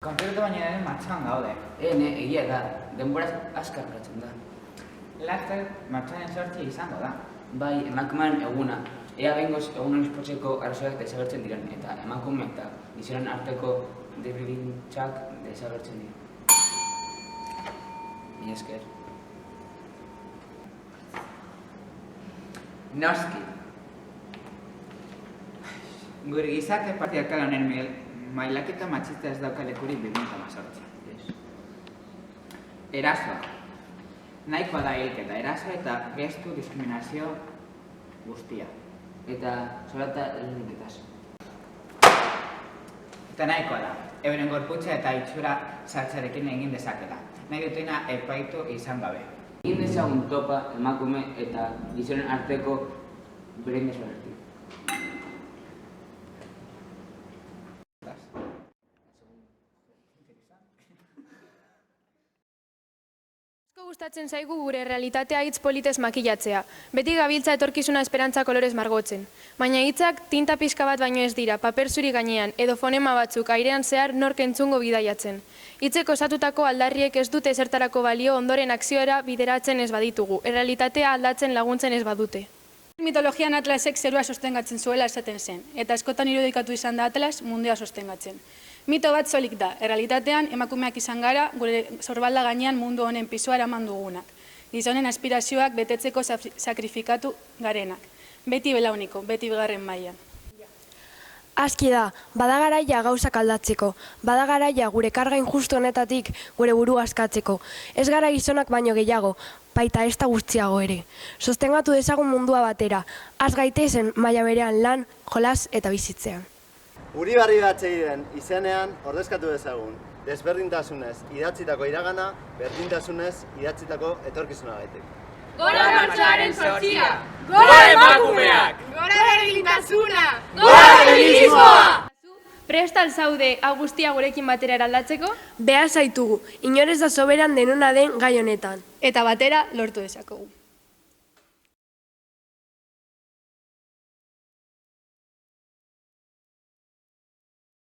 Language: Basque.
Kontzertu baina martxan gaude. Egia da, denboraz askar gatzen da. Laster martxaren 8 izango da. Bai, emakumean eguna. Ea behingoz egun ospetseko arazoak desagertzen diren, eta emakume eta gizonen arteko desberdintasunak desagertzen dira. Mila esker. Noski. Gure gizarte patriarkal honen mailaketa matxista ez dauka lekurik 2018. Erasoa. Nahikoa da hilketa, eraso eta gestu diskriminazio guztia. Eta solata elinketaz. Eta nahikoa da, euren gorputza eta itxura saltzarekin egin dezakela. Nahi dutena epaitu izan gabe. Egin dezagun topa emakume eta gizonen arteko beren desberdintasuna. Gustatzen zaigu gure realitatea hitz politez makillatzea. Beti gabiltza etorkizuna esperantza kolorez margotzen. Baina hitzak tinta pixka bat baino ez dira, paper zuri gainean, edo fonema batzuk airean zehar nork entzungo bidaiatzen. Hitzek osatutako aldarriek ez dute ezertarako balio ondoren akzioera bideratzen ez baditugu, errealitatea aldatzen laguntzen ez badute. Mitologian Atlasek zerua sostengatzen zuela esaten zen, eta askotan irudikatu izan da Atlas mundua sostengatzen. Mito bat solik da, errealitatean emakumeak izan gara gure sorbalda gainean mundu honen pisua eraman dugunak. Gizonen aspirazioak betetzeko sakrifikatu garenak. Beti belauniko, beti bigarren mailan. Aski da, bada garaia gauzak aldatzeko, bada garaia gure karga injustu honetatik gure burua askatzeko. Ez gara gizonak baino gehiago, baita ez da guztiago ere. Sostengatu dezagun mundua batera, az gaitezen maila berean lan, jolas eta bizitzean. Uribarri Batxegiren izenean ordezkatu dezagun, desberdintasunez idatzitako iragana, berdintasunez idatzitako etorkizunagatik. Gora martxoaren 8! Gora emakumeak! Gora berdintasuna! Gora feminismoa! Prest al zaude hau guztia gurekin batera eraldatzeko? Behar zaitugu, inorez da soberan denona den gai honetan. Eta batera lortu dezakogu.